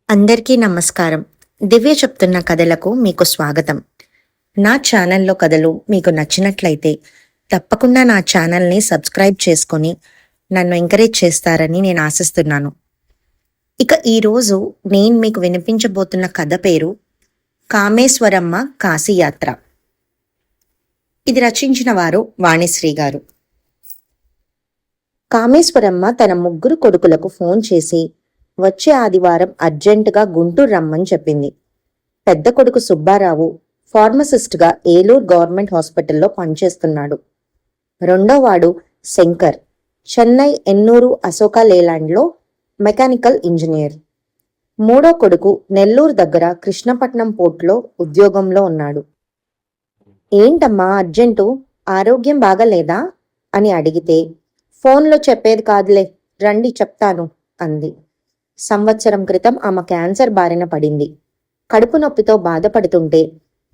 అందరికీ నమస్కారం. దివ్య చెప్తున్న కథలకు మీకు స్వాగతం. నా ఛానల్లో కథలు మీకు నచ్చినట్లయితే తప్పకుండా నా ఛానల్ని సబ్స్క్రైబ్ చేసుకొని నన్ను ఎంకరేజ్ చేస్తారని నేను ఆశిస్తున్నాను. ఇక ఈరోజు నేను మీకు వినిపించబోతున్న కథ పేరు కామేశ్వరమ్మ కాశీయాత్ర. ఇది రచించిన వారు వాణిశ్రీ గారు. కామేశ్వరమ్మ తన ముగ్గురు కొడుకులకు ఫోన్ చేసి వచ్చే ఆదివారం అర్జెంటుగా గుంటూరు రమ్మని చెప్పింది. పెద్ద కొడుకు సుబ్బారావు ఫార్మసిస్ట్గా ఏలూరు గవర్నమెంట్ హాస్పిటల్లో పనిచేస్తున్నాడు. రెండోవాడు శంకర్ చెన్నై ఎన్నూరు అశోక లేలాండ్లో మెకానికల్ ఇంజనీర్. మూడో కొడుకు నెల్లూరు దగ్గర కృష్ణపట్నం పోర్ట్లో ఉద్యోగంలో ఉన్నాడు. ఏంటమ్మా అర్జెంటు, ఆరోగ్యం బాగలేదా అని అడిగితే ఫోన్లో చెప్పేది కాదులే, రండి చెప్తాను అంది. సంవత్సరం క్రితం ఆమె క్యాన్సర్ బారిన పడింది. కడుపు నొప్పితో బాధపడుతుంటే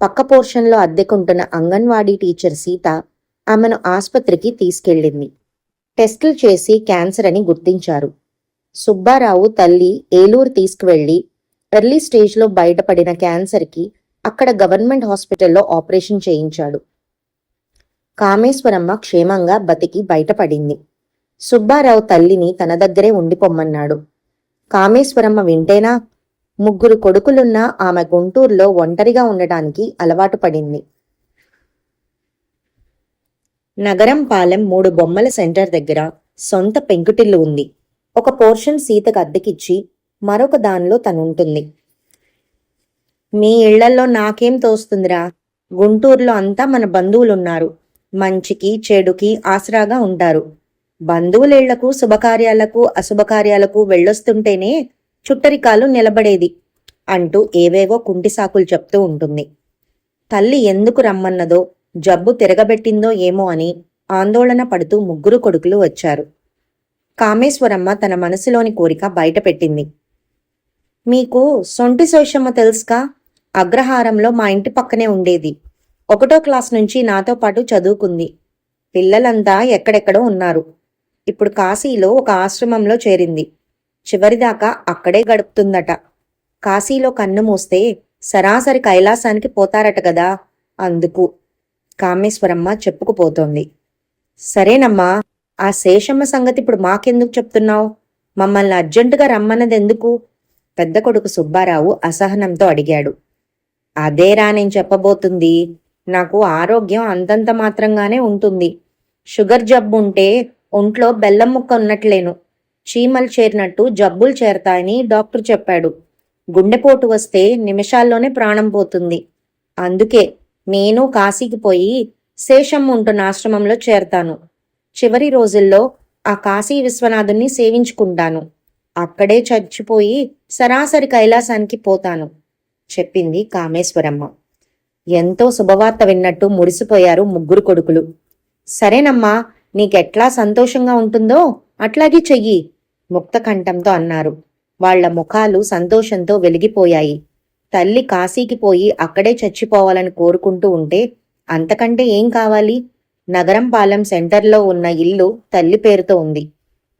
పక్క పోర్షన్లో అద్దెకుంటున్న అంగన్వాడీ టీచర్ సీత ఆమెను ఆసుపత్రికి తీసుకెళ్ళింది. టెస్టులు చేసి క్యాన్సర్ అని గుర్తించారు. సుబ్బారావు తల్లి ఏలూరు తీసుకువెళ్లి ఎర్లీ స్టేజ్లో బయటపడిన క్యాన్సర్కి అక్కడ గవర్నమెంట్ హాస్పిటల్లో ఆపరేషన్ చేయించాడు. కామేశ్వరమ్మ క్షేమంగా బతికి బయటపడింది. సుబ్బారావు తల్లిని తన దగ్గరే ఉండిపోమ్మన్నాడు. కామేశ్వరమ్మ వింటేనా? ముగ్గురు కొడుకులున్న ఆమె గుంటూరులో ఒంటరిగా ఉండటానికి అలవాటు పడింది. నగరం పాలెం 3 బొమ్మల సెంటర్ దగ్గర సొంత పెంకుటిల్లు ఉంది. ఒక పోర్షన్ సీతకు అద్దెకిచ్చి మరొక దానిలో తనుంటుంది. మీ ఇళ్లల్లో నాకేం తోస్తుందిరా, గుంటూరులో అంతా మన బంధువులున్నారు, మంచికి చెడుకి ఆసరాగా ఉంటారు. బంధువులేళ్లకు శుభకార్యాలకు అశుభకార్యాలకు వెళ్ళొస్తుంటేనే చుట్టరికాలు నిలబడేది అంటూ ఏవేవో కుంటి సాకులు చెప్తూ ఉంటుంది. తల్లి ఎందుకు రమ్మన్నదో, జబ్బు తిరగబెట్టిందో ఏమో అని ఆందోళన పడుతూ ముగ్గురు కొడుకులు వచ్చారు. కామేశ్వరమ్మ తన మనసులోని కోరిక బయటపెట్టింది. మీకు సొంటి శోషమ్మ తెలుసుకా? అగ్రహారంలో మా ఇంటి పక్కనే ఉండేది. 1వ క్లాస్ నుంచి నాతో పాటు చదువుకుంది. పిల్లలంతా ఎక్కడెక్కడో ఉన్నారు. ఇప్పుడు కాశీలో ఒక ఆశ్రమంలో చేరింది. చివరిదాకా అక్కడే గడుపుతుందట. కాశీలో కన్ను మూస్తే సరాసరి కైలాసానికి పోతారట కదా, అందుకు కామేశ్వరమ్మ చెప్పుకుపోతోంది. సరేనమ్మా, ఆ శేషమ్మ సంగతి ఇప్పుడు మాకెందుకు చెప్తున్నావు? మమ్మల్ని అర్జెంటుగా రమ్మన్నదెందుకు? పెద్ద కొడుకు సుబ్బారావు అసహనంతో అడిగాడు. అదేరా నేను చెప్పబోతుంది. నాకు ఆరోగ్యం అంతంత మాత్రంగానే ఉంటుంది. షుగర్ జబ్బు ఉంటే ఒంట్లో బెల్లం ముక్క ఉన్నట్లేను. చీమలు చేరినట్టు జబ్బులు చేరతాయని డాక్టర్ చెప్పాడు. గుండెపోటు వస్తే నిమిషాల్లోనే ప్రాణం పోతుంది. అందుకే నేను కాశీకి పోయి శేషమ్మ ఉంటున్న ఆశ్రమంలో చేరతాను. చివరి రోజుల్లో ఆ కాశీ విశ్వనాథుని సేవించుకుంటాను. అక్కడే చచ్చిపోయి సరాసరి కైలాసానికి పోతాను చెప్పింది కామేశ్వరమ్మ. ఎంతో శుభవార్త విన్నట్టు మురిసిపోయారు ముగ్గురు కొడుకులు. సరేనమ్మా, నీకెట్లా సంతోషంగా ఉంటుందో అట్లాగే చెయ్యి ముక్తకంఠంతో అన్నారు. వాళ్ల ముఖాలు సంతోషంతో వెలిగిపోయాయి. తల్లి కాశీకి పోయి అక్కడే చచ్చిపోవాలని కోరుకుంటూ ఉంటే అంతకంటే ఏం కావాలి? నగరం పాలెం సెంటర్లో ఉన్న ఇల్లు తల్లి పేరుతో ఉంది.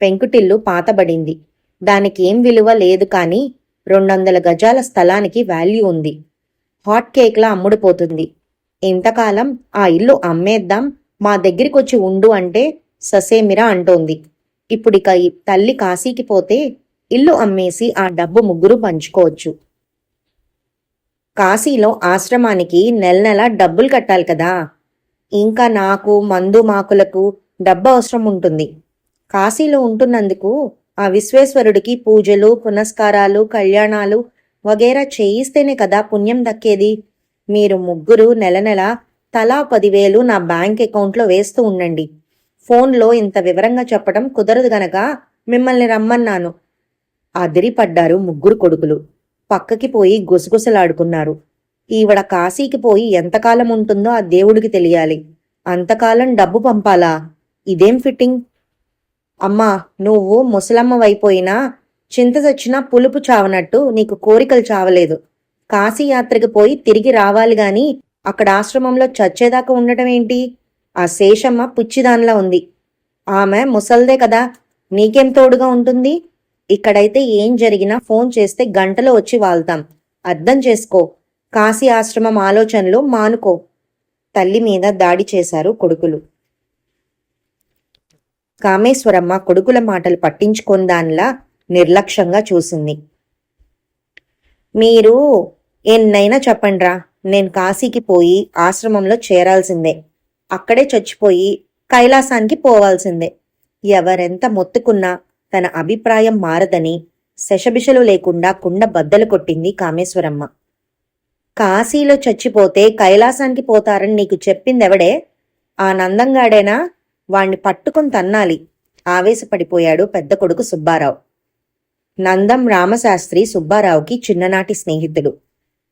పెంకుటిల్లు పాతబడింది. దానికి ఏం విలువ లేదు, కానీ 200 గజాల స్థలానికి వాల్యూ ఉంది. హాట్ కేక్లా అమ్ముడుపోతుంది. ఇంతకాలం ఆ ఇల్లు అమ్మేద్దాం, మా దగ్గరికొచ్చి ఉండు అంటే ససేమిరా అంటోంది. ఇప్పుడిక ఈ తల్లి కాశీకి పోతే ఇల్లు అమ్మేసి ఆ డబ్బు ముగ్గురు పంచుకోవచ్చు. కాశీలో ఆశ్రమానికి నెల డబ్బులు కట్టాలి కదా. ఇంకా నాకు మందు మాకులకు డబ్బు అవసరం ఉంటుంది. కాశీలో ఉంటున్నందుకు ఆ విశ్వేశ్వరుడికి పూజలు పునస్కారాలు కళ్యాణాలు వగేరా చేయిస్తేనే కదా పుణ్యం దక్కేది. మీరు ముగ్గురు నెల తలా 10,000 నా బ్యాంక్ అకౌంట్లో వేస్తూ ఉండండి. ఫోన్లో ఇంత వివరంగా చెప్పడం కుదరదు గనక మిమ్మల్ని రమ్మన్నాను. అదిరిపడ్డారు ముగ్గురు కొడుకులు. పక్కకి పోయి గుసగుసలాడుకున్నారు. ఈవిడ కాశీకి పోయి ఎంతకాలం ఉంటుందో ఆ దేవుడికి తెలియాలి. అంతకాలం డబ్బు పంపాలా? ఇదేం ఫిట్టింగ్? అమ్మా, నువ్వు ముసలమ్మవైపోయినా చింత చచ్చినా పులుపు చావనట్టు నీకు కోరికలు చావలేదు. కాశీయాత్రకి పోయి తిరిగి రావాలి గాని అక్కడ ఆశ్రమంలో చచ్చేదాకా ఉండటం ఏంటి? ఆ శేషమ్మ పుచ్చిదానిలా ఉంది. ఆమె ముసల్దే కదా, నీకేం తోడుగా ఉంటుంది? ఇక్కడైతే ఏం జరిగినా ఫోన్ చేస్తే గంటలో వచ్చి వాళ్తాం. అర్థం చేసుకో. కాశీ ఆశ్రమం ఆలోచనలు మానుకో. తల్లి మీద దాడి చేశారు కొడుకులు. కామేశ్వరమ్మ కొడుకుల మాటలు పట్టించుకొని దానిలా నిర్లక్ష్యంగా చూసింది. మీరు ఎన్నైనా చెప్పండ్రా, నేను కాశీకి పోయి ఆశ్రమంలో చేరాల్సిందే. అక్కడే చచ్చిపోయి కైలాసానికి పోవాల్సిందే. ఎవరెంత మొత్తుకున్నా తన అభిప్రాయం మారదని శషబిషలు లేకుండా కుండ బద్దలు కొట్టింది కామేశ్వరమ్మ. కాశీలో చచ్చిపోతే కైలాసానికి పోతారని నీకు చెప్పిందెవడే? ఆ నందంగాడేనా? వాణ్ణి పట్టుకొని తన్నాలి. ఆవేశపడిపోయాడు పెద్ద కొడుకు సుబ్బారావు. నందం రామశాస్త్రి సుబ్బారావుకి చిన్ననాటి స్నేహితుడు.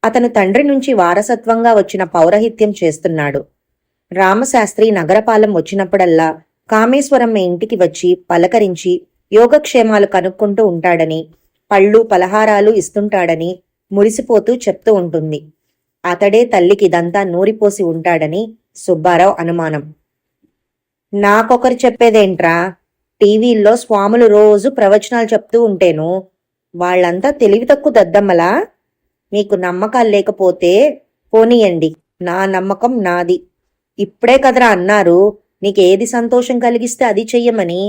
అతను తండ్రి నుంచి వారసత్వంగా వచ్చిన పౌరహిత్యం చేస్తున్నాడు. రామశాస్త్రి నగరపాలెం వచ్చినప్పుడల్లా కామేశ్వరమ్మ ఇంటికి వచ్చి పలకరించి యోగక్షేమాలు కనుక్కుంటూ ఉంటాడని, పళ్ళు పలహారాలు ఇస్తుంటాడని మురిసిపోతూ చెప్తూ ఉంటుంది. అతడే తల్లికి ఇదంతా నూరిపోసి ఉంటాడని సుబ్బారావు అనుమానం. నాకొకరు చెప్పేదేంట్రా? టీవీల్లో స్వాములు రోజు ప్రవచనాలు చెప్తూ ఉంటేను వాళ్ళంతా తెలివి తక్కువ దద్దమ్మలా? మీకు నమ్మకాలు లేకపోతే పోనీయండి, నా నమ్మకం నాది. ఇప్పుడే కదరా అన్నారు నీకేది సంతోషం కలిగిస్తే అది చెయ్యమని.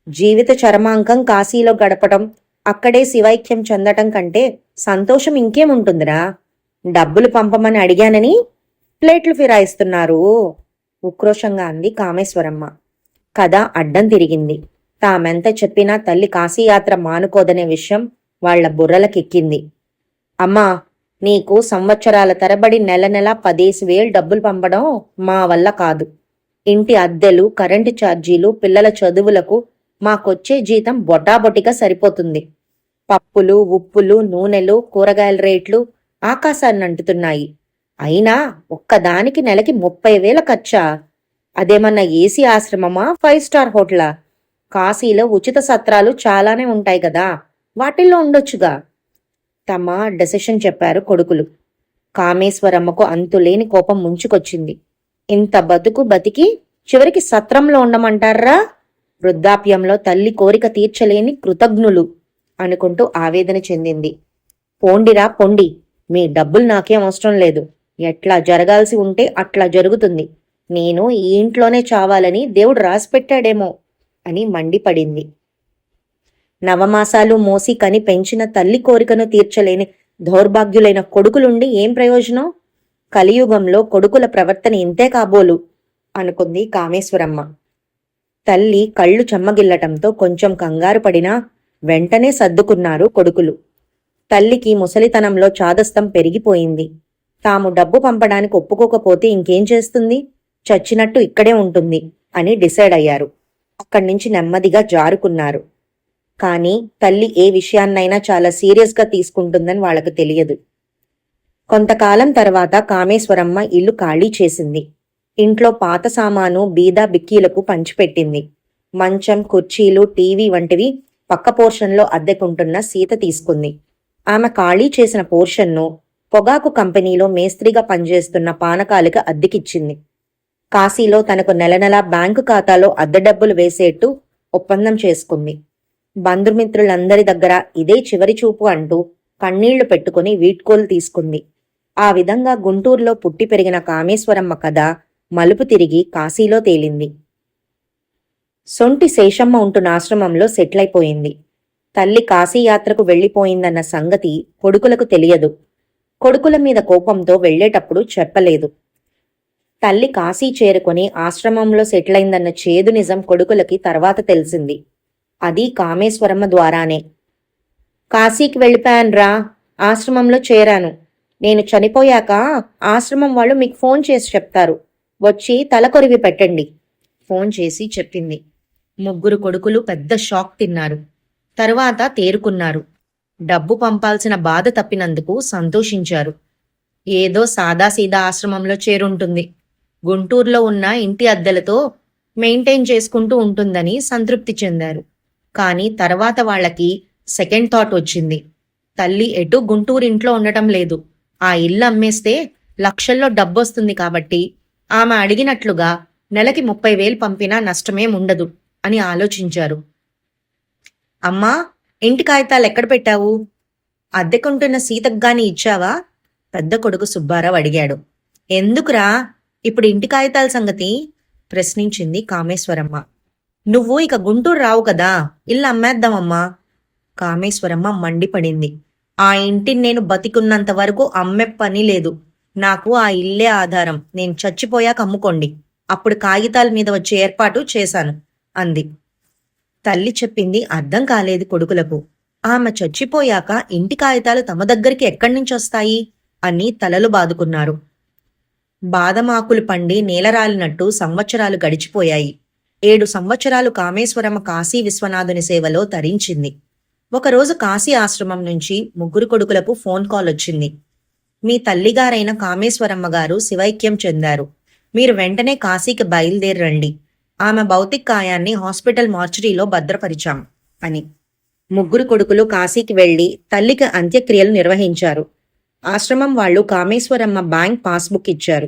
జీవిత చరమాంకం కాశీలో గడపటం, అక్కడే శివైక్యం చెందటం కంటే సంతోషం ఇంకేముంటుందిరా? డబ్బులు పంపమని అడిగానని ప్లేట్లు ఫిరాయిస్తున్నారు, ఉక్రోషంగా అంది కామేశ్వరమ్మ. కథ అడ్డం తిరిగింది. తామెంత చెప్పినా తల్లి కాశీయాత్ర మానుకోదనే విషయం వాళ్ల బుర్రలకెక్కింది. అమ్మా, నీకు సంవత్సరాల తరబడి నెల నెల 10,000 డబ్బులు పంపడం మా వల్ల కాదు. ఇంటి అద్దెలు, కరెంటు ఛార్జీలు, పిల్లల చదువులకు మాకొచ్చే జీతం బొటాబొటిగా సరిపోతుంది. పప్పులు, ఉప్పులు, నూనెలు, కూరగాయల రేట్లు ఆకాశాన్ని అంటుతున్నాయి. అయినా ఒక్కదానికి నెలకి 30,000 ఖర్చా? అదేమన్నా ఏసీ ఆశ్రమమా, 5 స్టార్ హోటలా? కాశీలో ఉచిత సత్రాలు చాలానే ఉంటాయి కదా, వాటిల్లో ఉండొచ్చుగా. తమ డెసిషన్ చెప్పారు కొడుకులు. కామేశ్వరమ్మకు అంతులేని కోపం ముంచుకొచ్చింది. ఇంత బతుకు బతికి చివరికి సత్రంలో ఉండమంటారా? వృద్ధాప్యంలో తల్లి కోరిక తీర్చలేని కృతజ్ఞులు అనుకుంటూ ఆవేదన చెందింది. పోండిరా పొండి, మీ డబ్బులు నాకేం అవసరం లేదు. ఎట్లా జరగాల్సి ఉంటే అట్లా జరుగుతుంది. నేను ఈ ఇంట్లోనే చావాలని దేవుడు రాసిపెట్టాడేమో అని మండిపడింది. నవమాసాలు మోసి కని పెంచిన తల్లి కోరికను తీర్చలేని దౌర్భాగ్యులైన కొడుకులుండి ఏం ప్రయోజనం? కలియుగంలో కొడుకుల ప్రవర్తన ఇంతే కాబోలు అనుకుంది కామేశ్వరమ్మ. తల్లి కళ్ళు చెమ్మగిల్లటంతో కొంచెం కంగారు పడినా వెంటనే సర్దుకున్నారు కొడుకులు. తల్లికి ముసలితనంలో చాదస్తం పెరిగిపోయింది. తాము డబ్బు పంపడానికి ఒప్పుకోకపోతే ఇంకేం చేస్తుంది? చచ్చినట్టు ఇక్కడే ఉంటుంది అని డిసైడ్ అయ్యారు. అక్కడి నుంచి నెమ్మదిగా జారుకున్నారు. కానీ తల్లి ఏ విషయాన్నైనా చాలా సీరియస్గా తీసుకుంటుందని వాళ్లకు తెలియదు. కొంతకాలం తర్వాత కామేశ్వరమ్మ ఇల్లు ఖాళీ చేసింది. ఇంట్లో పాత సామాను బీదా బిక్కీలకు పంచిపెట్టింది. మంచం, కుర్చీలు, టీవీ వంటివి పక్క పోర్షన్లో అద్దెకుంటున్న సీత తీసుకుంది. ఆమె ఖాళీ చేసిన పోర్షన్ను పొగాకు కంపెనీలో మేస్త్రిగా పనిచేస్తున్న పానకాలికి అద్దెకిచ్చింది. కాశీలో తనకు నెల నెలా బ్యాంకు ఖాతాలో అద్దె డబ్బులు వేసేట్టు ఒప్పందం చేసుకుంది. బంధుమిత్రులందరి దగ్గర ఇదే చివరి చూపు అంటూ కన్నీళ్లు పెట్టుకుని వీడ్కోలు తీసుకుంది. ఆ విధంగా గుంటూరులో పుట్టి పెరిగిన కామేశ్వరమ్మ కథ మలుపు తిరిగి కాశీలో తేలింది. సొంటి శేషమ్మ ఉంటున్న ఆశ్రమంలో సెటిల్ అయిపోయింది. తల్లి కాశీయాత్రకు వెళ్లిపోయిందన్న సంగతి కొడుకులకు తెలియదు. కొడుకుల మీద కోపంతో వెళ్లేటప్పుడు చెప్పలేదు. తల్లి కాశీ చేరుకొని ఆశ్రమంలో సెటిల్ అయిందన్న చేదు నిజం కొడుకులకి తర్వాత తెలిసింది. అది కామేశ్వరమ్మ ద్వారానే. కాశీకి వెళ్ళిపోయాన్రా, ఆశ్రమంలో చేరాను. నేను చనిపోయాక ఆశ్రమం వాళ్ళు మీకు ఫోన్ చేసి చెప్తారు, వచ్చి తలకొరివి పెట్టండి ఫోన్ చేసి చెప్పింది. ముగ్గురు కొడుకులు పెద్ద షాక్ తిన్నారు. తరువాత తేరుకున్నారు. డబ్బు పంపాల్సిన బాధ తప్పినందుకు సంతోషించారు. ఏదో సాదాసీదా ఆశ్రమంలో చేరుంటుంది, గుంటూరులో ఉన్న ఇంటి అద్దెలతో మెయింటైన్ చేసుకుంటూ ఉంటుందని సంతృప్తి చెందారు. కానీ తర్వాత వాళ్లకి సెకండ్ థాట్ వచ్చింది. తల్లి ఎటు గుంటూరు ఇంట్లో ఉండటం లేదు, ఆ ఇల్లు అమ్మేస్తే లక్షల్లో డబ్బొస్తుంది కాబట్టి ఆమె అడిగినట్లుగా నెలకి 30,000 పంపినా నష్టమేముండదు అని ఆలోచించారు. అమ్మా, ఇంటి కాగితాలు ఎక్కడ పెట్టావు? అద్దెకుంటున్న సీతకు గాని ఇచ్చావా? పెద్ద కొడుకు సుబ్బారావు అడిగాడు. ఎందుకురా ఇప్పుడు ఇంటి కాగితాల సంగతి? ప్రశ్నించింది కామేశ్వరమ్మ. నువ్వు ఇక గుంటూరు రావు కదా, ఇల్లు అమ్మేద్దామమ్మా. కామేశ్వరమ్మ మండిపడింది. ఆ ఇంటిని నేను బతికున్నంత వరకు అమ్మే పని లేదు. నాకు ఆ ఇల్లే ఆధారం. నేను చచ్చిపోయాక అమ్ముకోండి, అప్పుడు కాగితాల మీద వచ్చే ఏర్పాటు చేశాను అంది. తల్లి చెప్పింది అర్థం కాలేదు కొడుకులకు. ఆమె చచ్చిపోయాక ఇంటి కాగితాలు తమ దగ్గరికి ఎక్కడి నుంచి వస్తాయి అని తలలు బాదుకున్నారు. బాదమాకులు పండి నేలరాలినట్టు సంవత్సరాలు గడిచిపోయాయి. 7 సంవత్సరాలు కామేశ్వరమ్మ కాశీ విశ్వనాథుని సేవలో తరించింది. ఒకరోజు కాశీ ఆశ్రమం నుంచి 3 కొడుకులకు ఫోన్ కాల్ వచ్చింది. మీ తల్లిగారైన కామేశ్వరమ్మ గారు శివైక్యం చెందారు. మీరు వెంటనే కాశీకి బయలుదేరండి. ఆమె భౌతిక కాయాన్ని హాస్పిటల్ మార్చురీలో భద్రపరిచాం అని. 3 కొడుకులు కాశీకి వెళ్లి తల్లికి అంత్యక్రియలు నిర్వహించారు. ఆశ్రమం వాళ్లు కామేశ్వరమ్మ బ్యాంక్ పాస్బుక్ ఇచ్చారు.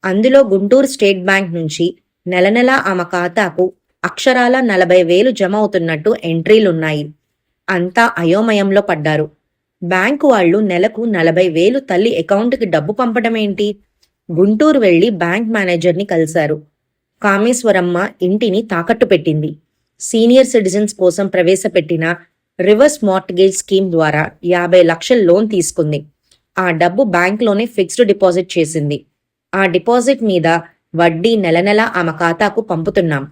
అందులో గుంటూరు స్టేట్ బ్యాంక్ నుంచి నెల నెలా ఆమె ఖాతాకు అక్షరాల 40,000 జమ అవుతున్నట్టు ఎంట్రీలున్నాయి. అంతా అయోమయంలో పడ్డారు. బ్యాంకు వాళ్లు నెలకు 40,000 తల్లి అకౌంట్కి డబ్బు పంపడమేంటి? గుంటూరు వెళ్లి బ్యాంక్ మేనేజర్ని కలిశారు. కామేశ్వరమ్మ ఇంటిని తాకట్టు పెట్టింది. సీనియర్ సిటిజన్స్ కోసం ప్రవేశపెట్టిన రివర్స్ మార్ట్గేజ్ స్కీమ్ ద్వారా 50 లక్షల లోన్ తీసుకుంది. ఆ డబ్బు బ్యాంక్లోనే ఫిక్స్డ్ డిపాజిట్ చేసింది. ఆ డిపాజిట్ మీద వడ్డీ నెల నెలా ఆమె ఖాతాకు పంపుతున్నాం.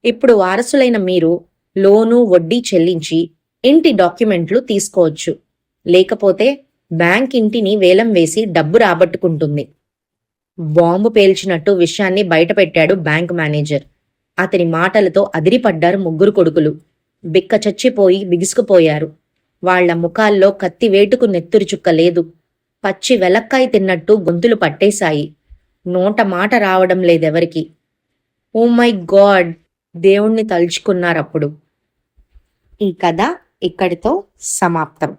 ఇప్పుడు వారసులైన మీరు లోను వడ్డీ చెల్లించి ఇంటి డాక్యుమెంట్లు తీసుకోవచ్చు. లేకపోతే బ్యాంక్ ఇంటిని వేలం వేసి డబ్బు రాబట్టుకుంటుంది. బాంబు పేల్చినట్టు విషయాన్ని బయటపెట్టాడు బ్యాంక్ మేనేజర్. అతని మాటలతో అదిరిపడ్డారు 3 కొడుకులు. బిక్క చచ్చిపోయి బిగుసుకుపోయారు. వాళ్ల ముఖాల్లో కత్తి వేటుకు నెత్తురు చుక్క లేదు. పచ్చి వెలక్కాయ తిన్నట్టు గొంతులు పట్టేశాయి. నోట మాట రావడం లేదెవరికి. ఓ మై గాడ్, దేవుణ్ణి తలుచుకున్నారప్పుడు. ఈ కథ ఇక్కడితో సమాప్తం.